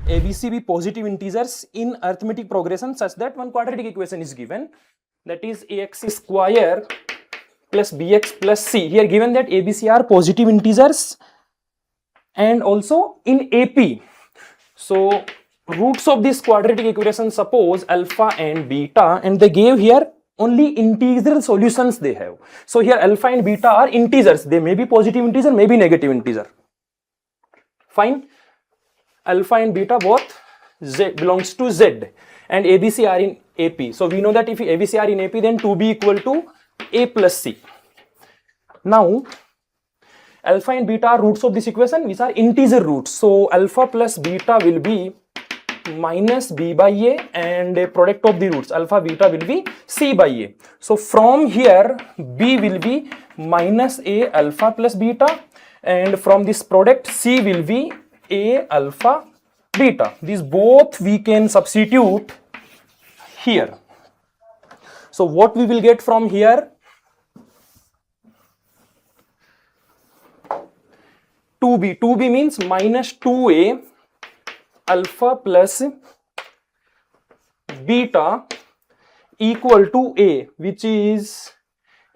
ABC be positive integers in arithmetic progression such that one quadratic equation is given, that is ax square plus bx plus c. Here given that ABC are positive integers and also in AP. So roots of this quadratic equation, suppose alpha and beta, and they gave here only integral solutions they have. So here alpha and beta are integers. They may be positive integer, may be negative integer. Fine. Alpha and beta both z belongs to z, and ABC are in AP. So we know that if ABC are in AP, then 2b equal to a plus c. Now alpha and beta are roots of this equation, which are integer roots. So alpha plus beta will be minus b by a, and a product of the roots alpha beta will be c by a. So from here b will be minus a alpha plus beta, and from this product c will be a alpha beta. These both we can substitute here. So what we will get from here? 2b. 2b means minus 2a alpha plus beta equal to a, which is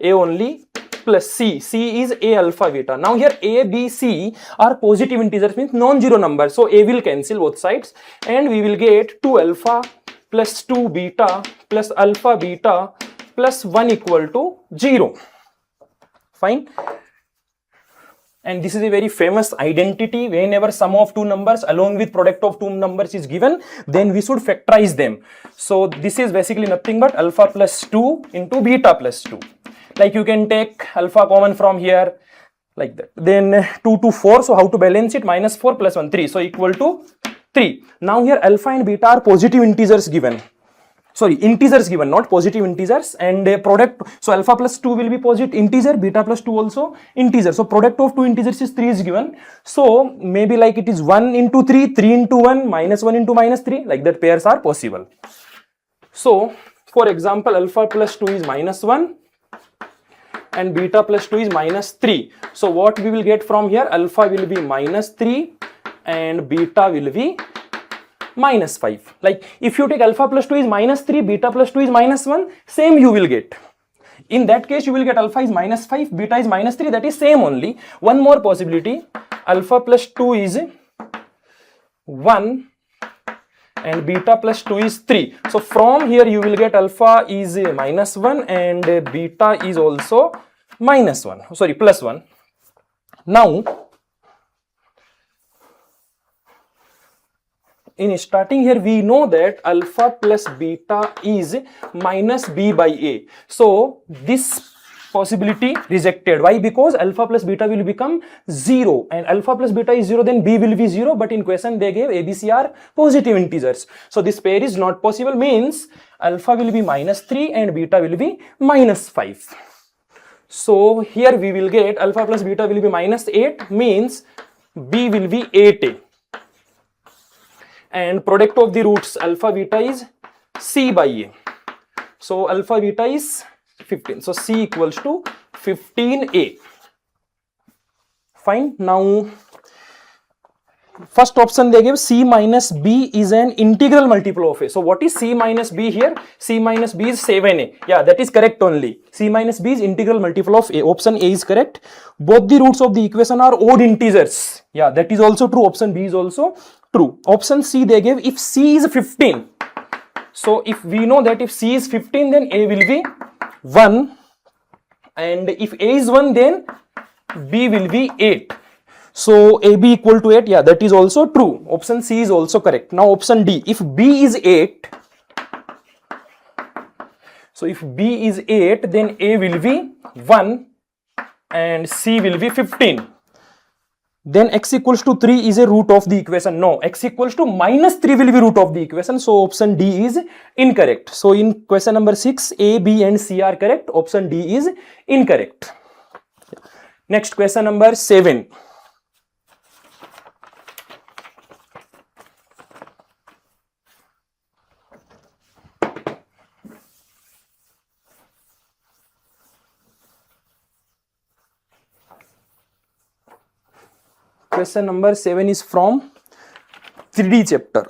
a only, plus c. C is a alpha beta. Now here a, b, c are positive integers, means non-zero numbers. So a will cancel both sides, and we will get 2 alpha plus 2 beta plus alpha beta plus 1 equal to 0. Fine. And this is a very famous identity. Whenever sum of two numbers along with product of two numbers is given, then we should factorize them. So this is basically nothing but alpha plus 2 into beta plus 2. Like you can take alpha common from here, like that. Then 2 to 4. So how to balance it? Minus 4 plus 1, 3. So equal to 3. Now here alpha and beta are positive integers given. Sorry, integers given, not positive integers, and a product. So alpha plus 2 will be positive integer, beta plus 2 also integer. So product of two integers is 3 is given. So maybe like it is 1 into 3, 3 into 1, minus 1 into minus 3, like that pairs are possible. So for example, alpha plus 2 is minus 1 and beta plus 2 is minus 3. So what we will get from here? Alpha will be minus 3 and beta will be minus 5. Like if you take alpha plus 2 is minus 3, beta plus 2 is minus 1, same you will get. In that case you will get alpha is minus 5, beta is minus 3, that is same only. One more possibility, alpha plus 2 is 1 and beta plus 2 is 3. So from here you will get alpha is minus 1 and beta is also minus 1, sorry, plus 1. Now in starting here we know that alpha plus beta is minus b by a. So this possibility rejected. Why? Because alpha plus beta will become 0, and alpha plus beta is 0, then b will be 0, but in question they gave ABC are positive integers. So this pair is not possible, means alpha will be minus 3 and beta will be minus 5. So here we will get alpha plus beta will be minus 8, means b will be 8a. And product of the roots alpha beta is c by a. So alpha beta is 15. So c equals to 15a. Fine. Now first option they gave c minus b is an integral multiple of a. So what is c minus b here? C minus b is 7a. Yeah, that is correct only. C minus b is integral multiple of a. Option A is correct. Both the roots of the equation are odd integers. Yeah, that is also true. Option B is also true. Option C they gave if c is 15. So if we know that if c is 15, then a will be 1, and if a is 1, then b will be 8. So ab equal to 8. Yeah, that is also true. Option C is also correct. Now option D, if b is 8, so if b is 8, then a will be 1 and c will be 15. Then x equals to 3 is a root of the equation. No, x equals to minus 3 will be root of the equation. So option D is incorrect. So in question number 6, A, B and C are correct. Option D is incorrect. Next question number 7. Question number 7 is from 3D chapter.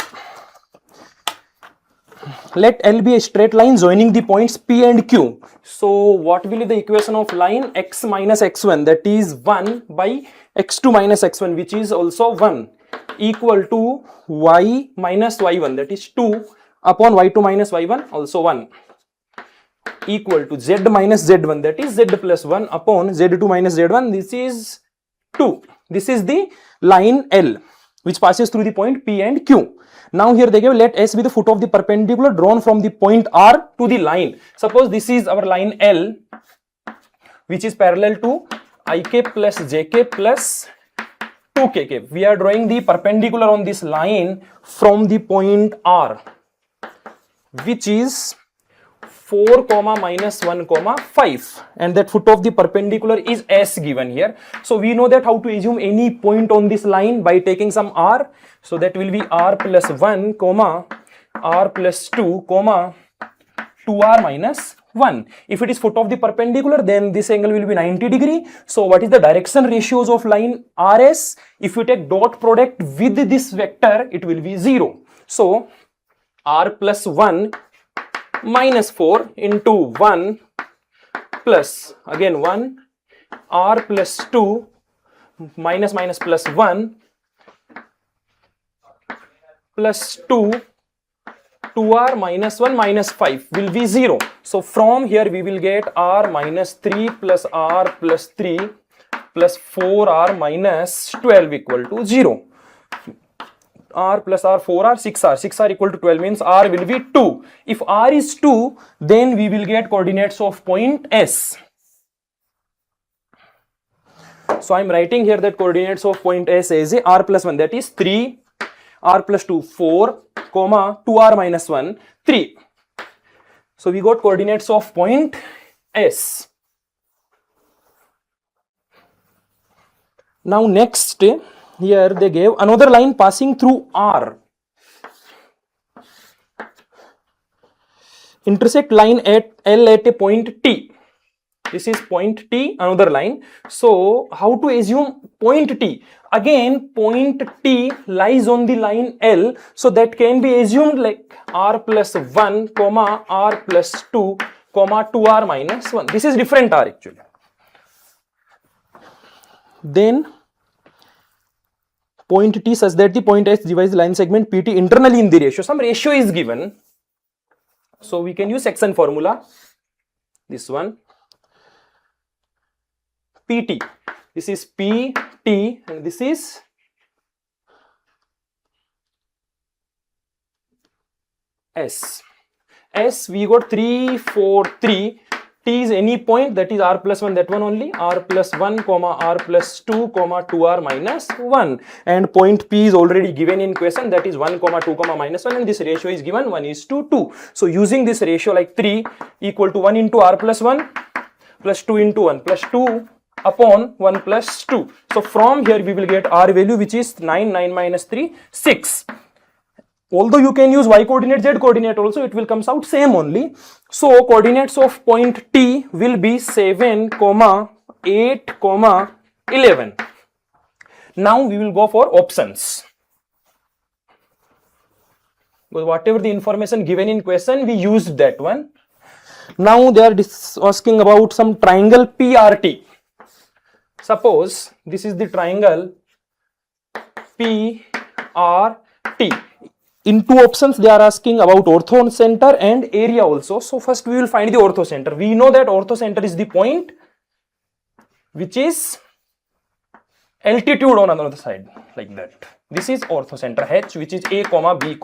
Let L be a straight line joining the points P and Q. So what will be the equation of line? X minus x1, that is 1 by x2 minus x1, which is also 1, equal to y minus y1, that is 2 upon y2 minus y1, also 1, equal to z minus z1, that is z plus 1 upon z2 minus z1, this is 2. This is the line L which passes through the point P and Q. Now here they give let S be the foot of the perpendicular drawn from the point R to the line. Suppose this is our line L, which is parallel to IK plus JK plus 2KK. We are drawing the perpendicular on this line from the point R, which is 4 comma minus 1 comma 5, and that foot of the perpendicular is S given here. So we know that how to assume any point on this line by taking some R. So that will be R plus 1 comma R plus 2 comma 2R minus 1. If it is foot of the perpendicular, then this angle will be 90 degree. So what is the direction ratios of line RS? If you take dot product with this vector, it will be 0. So R plus 1 minus 4 into 1 plus again 1, R plus 2 minus minus plus 1 plus 2, 2R minus 1 minus 5 will be 0. So from here we will get R minus 3 plus R plus 3 plus 4R minus 12 equal to 0. R plus R, 4R, 6R. 6R equal to 12 means R will be 2. If R is 2, then we will get coordinates of point S. So I am writing here that coordinates of point S is R plus 1, that is 3, R plus 2, 4, comma 2R minus 1, 3. So we got coordinates of point S. Now next, here they gave another line passing through R. Intersect line at L at a point T. This is point T, another line. So how to assume point T? Again, point T lies on the line L. So that can be assumed like R plus 1, comma R plus 2, comma 2R minus 1. This is different R actually. Then point T such that the point S divides the line segment PT internally in the ratio. Some ratio is given. So we can use section formula. This one. PT. This is PT and this is S. S we got 3, 4, 3. T is any point, that is R plus 1, that one only, R plus 1, comma R plus 2, comma 2R minus 1. And point P is already given in question, that is 1, comma 2, comma minus 1, and this ratio is given 1 is to 2. So using this ratio like 3 equal to 1 into R plus 1 plus 2 into 1 plus 2 upon 1 plus 2. So from here we will get R value, which is 9, 9 minus 3, 6. Although you can use y coordinate, z coordinate also, it will comes out same only. So coordinates of point T will be 7, 8, 11. Now we will go for options. Because whatever the information given in question, we used that one. Now they are asking about some triangle PRT. Suppose this is the triangle PRT. In two options, they are asking about ortho center and area also. So first we will find the ortho center. We know that ortho center is the point which is altitude on another side, like that. This is ortho center H, which is A, B,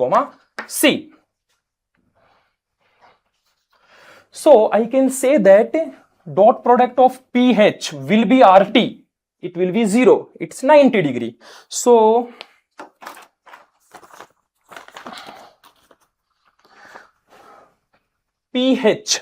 C. So I can say that dot product of PH will be RT. It will be 0. It's 90 degree. So PH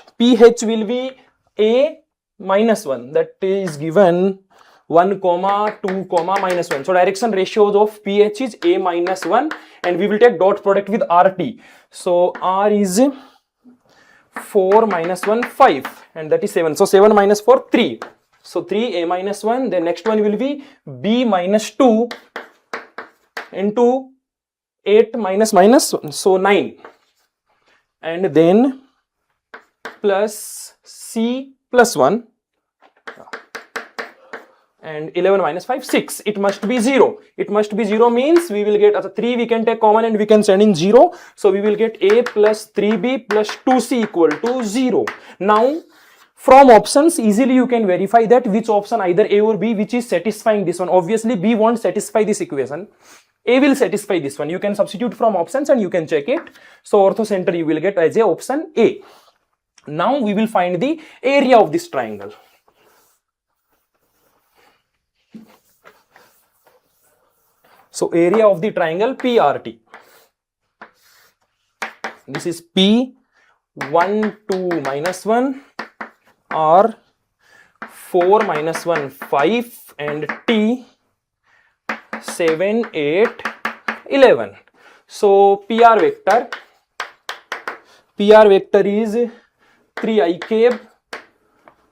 will be A minus 1, that is given 1, 2, minus 1. So direction ratios of PH is A minus 1, and we will take dot product with RT. So R is 4 minus 1, 5, and that is 7. So 7 minus 4, 3. So 3, A minus 1. The next one will be B minus 2 into 8 minus minus, so 9, and then plus C plus 1, and 11 minus 5, 6. It must be 0. It must be 0 means we will get 3 we can take common and we can send in 0. So we will get A plus 3B plus 2C equal to 0. Now from options easily you can verify that which option, either A or B, which is satisfying this one. Obviously B won't satisfy this equation. A will satisfy this one. You can substitute from options and you can check it. So ortho center you will get as a option A. Now we will find the area of this triangle. So area of the triangle PRT. This is P 1 2 minus 1 or 4 minus 1 5 and T 7 8 11. So PR vector is 3i cube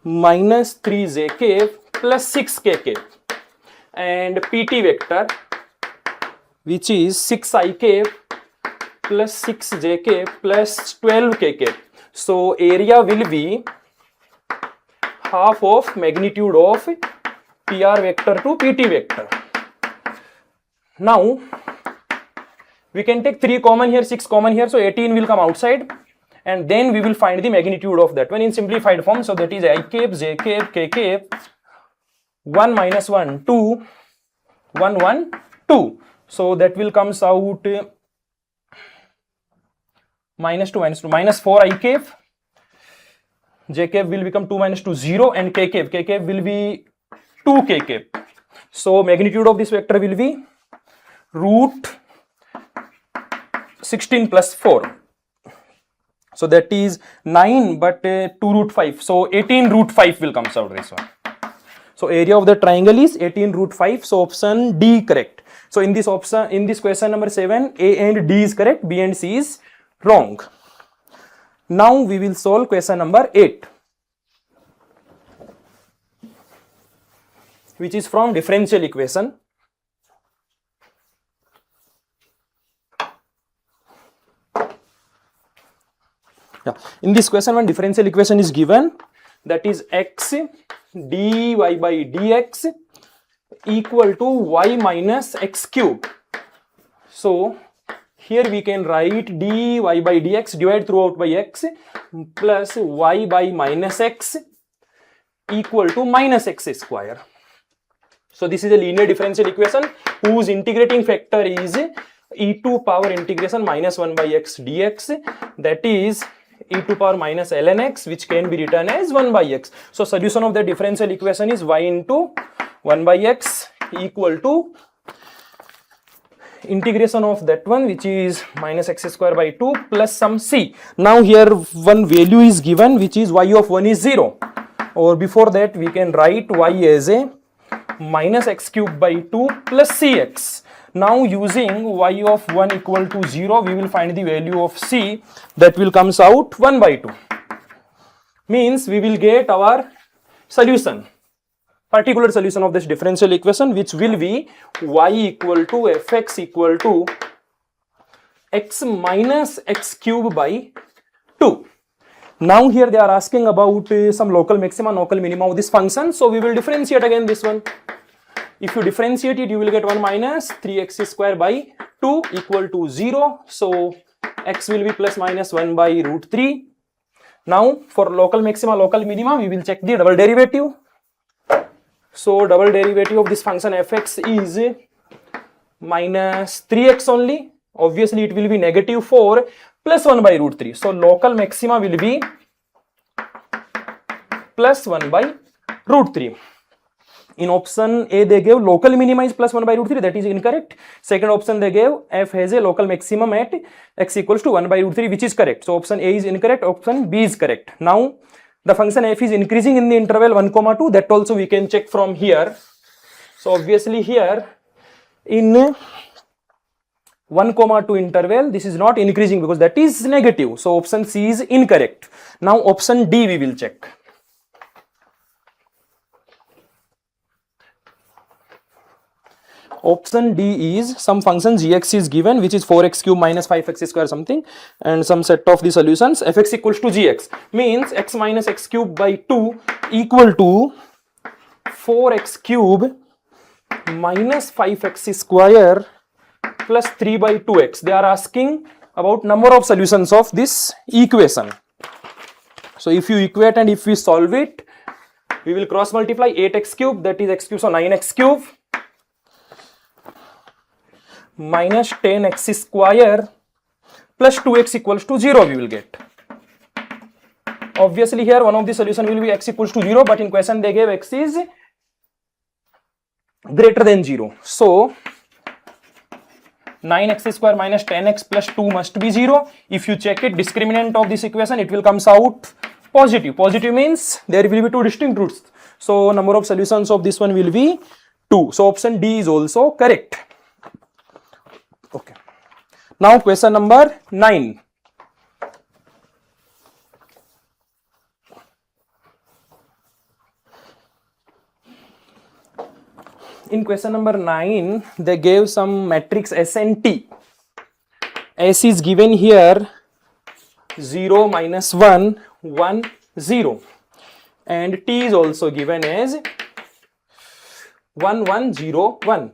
minus 3j cube plus 6k cube, and PT vector, which is 6i cube plus 6j cube plus 12k cube. So area will be half of magnitude of PR vector to PT vector. Now we can take 3 common here, 6 common here, so 18 will come outside, and then we will find the magnitude of that one in simplified form. So that is I cube, j cube, k cube, 1 minus 1 2 1 1 2. So that will comes out minus 2 minus 2 minus 4 I cube, j cube will become 2 minus 2 0, and k cube will be 2 k cube. So magnitude of this vector will be root 16 plus 4. So that is 9, but 2 root 5. So 18 root 5 will comes out this one. So area of the triangle is 18 root 5. So option D correct. So in this option, in this question number 7, A and D is correct, B and C is wrong. Now we will solve question number 8, which is from differential equation. In this question, one differential equation is given, that is x dy by dx equal to y minus x cube. So here we can write dy by dx divided throughout by x plus y by minus x equal to minus x square. So this is a linear differential equation whose integrating factor is e to power integration minus 1 by x dx, that is e to power minus ln x, which can be written as 1 by x. So solution of the differential equation is y into 1 by x equal to integration of that one, which is minus x square by 2 plus some c. Now here one value is given, which is y of 1 is 0, or before that we can write y as a minus x cube by 2 plus cx. Now using y of 1 equal to 0, we will find the value of c, that will comes out 1 by 2. Means we will get our solution, particular solution of this differential equation, which will be y equal to fx equal to x minus x cube by 2. Now here they are asking about some local maxima, local minima of this function. So we will differentiate again this one. If you differentiate it, you will get 1 minus 3x square by 2 equal to 0. So x will be plus minus 1 by root 3. Now for local maxima, local minima, we will check the double derivative. So double derivative of this function fx is minus 3x only. Obviously it will be negative 4 plus 1 by root 3. So local maxima will be plus 1 by root 3. In option A they gave local minima is plus 1 by root 3, that is incorrect. Second option they gave f has a local maximum at x equals to 1 by root 3, which is correct. So option A is incorrect, option B is correct. Now the function f is increasing in the interval 1, 2, that also we can check from here. So obviously here in 1, 2 interval, this is not increasing because that is negative. So option C is incorrect. Now option D we will check. Option D is some function gx is given, which is 4x cube minus 5x square something, and some set of the solutions fx equals to gx, means x minus x cube by 2 equal to 4x cube minus 5x square plus 3 by 2x. They are asking about number of solutions of this equation. So if you equate and if we solve it, we will cross multiply 8x cube, that is x cube, so 9x cube minus 10x square plus 2x equals to 0 we will get. Obviously here one of the solution will be x equals to 0, but in question they gave x is greater than 0. So 9x square minus 10x plus 2 must be 0. If you check it, discriminant of this equation, it will comes out positive. Positive means there will be two distinct roots. So number of solutions of this one will be 2. So option D is also correct. Okay. Now question number 9. In question number 9, they gave some matrix S and T. S is given here 0, minus 1, 1, 0. And T is also given as 1, 1, 0, 1.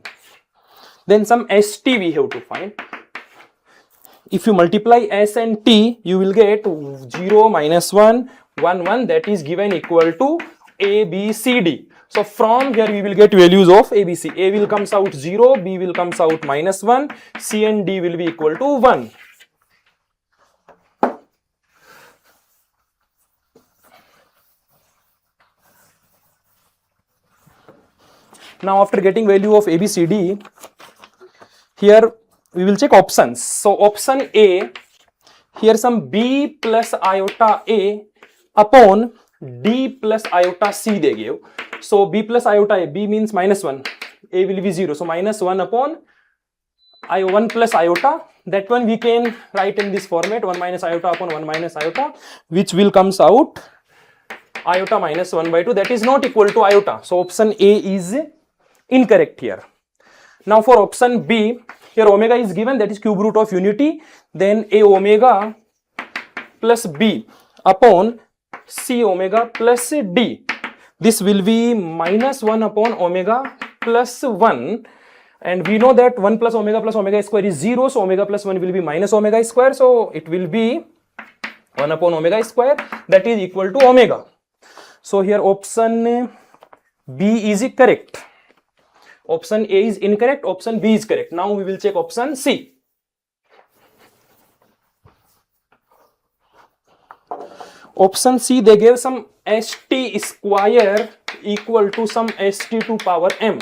Then some ST we have to find. If you multiply S and T, you will get 0, minus 1, 1, 1, that is given equal to A, B, C, D. So from here we will get values of A, B, C. A will comes out 0, B will comes out minus 1, C and D will be equal to 1. Now after getting value of A, B, C, D, here we will check options. So option A, here some B plus iota A upon D plus iota C they gave. So B plus iota A, B means minus 1, A will be 0. So minus 1 upon 1 plus iota, that one we can write in this format, 1 minus iota upon 1 minus iota, which will comes out iota minus 1 by 2, that is not equal to iota. So option A is incorrect here. Now for option B, here omega is given, that is cube root of unity, then A omega plus B upon C omega plus D. This will be minus 1 upon omega plus 1, and we know that 1 plus omega square is 0, so omega plus 1 will be minus omega square, so it will be 1 upon omega square, that is equal to omega. So here option B is correct. Option A is incorrect, option B is correct. Now we will check option C. Option C, they gave some st square equal to some st to power m.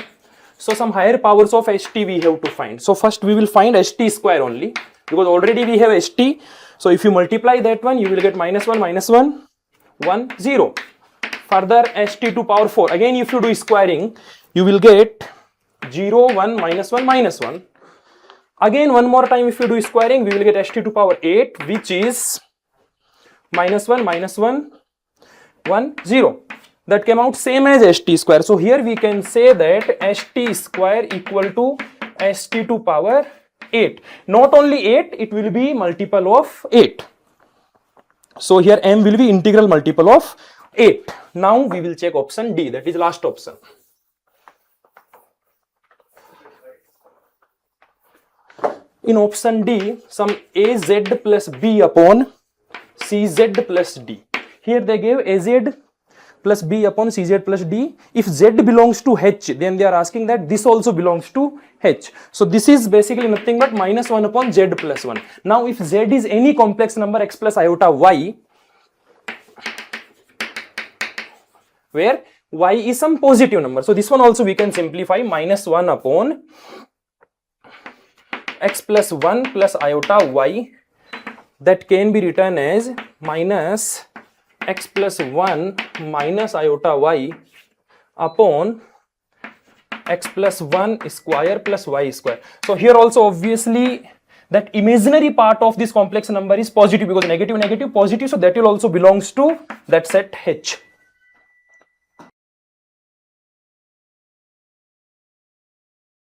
So some higher powers of st we have to find. So first we will find st square only, because already we have st. So if you multiply that one, you will get minus 1, 1, 0. Further st to power 4. Again if you do squaring, you will get 0, 1, minus 1, minus 1. Again one more time if you do squaring, we will get st to power 8, which is minus 1, 1, 0. That came out same as st square. So here we can say that st square equal to st to power 8. Not only 8, it will be multiple of 8. So here m will be integral multiple of 8. Now we will check option D, that is last option. In option D, some AZ plus B upon CZ plus D. Here they gave AZ plus B upon CZ plus D. If Z belongs to H, then they are asking that this also belongs to H. So this is basically nothing but minus 1 upon Z plus 1. Now if Z is any complex number x plus iota y, where y is some positive number. So this one also we can simplify, minus 1 upon x plus 1 plus iota y, that can be written as minus x plus 1 minus iota y upon x plus 1 square plus y square. So here also obviously that imaginary part of this complex number is positive, because negative, positive, so that will also belongs to that set H.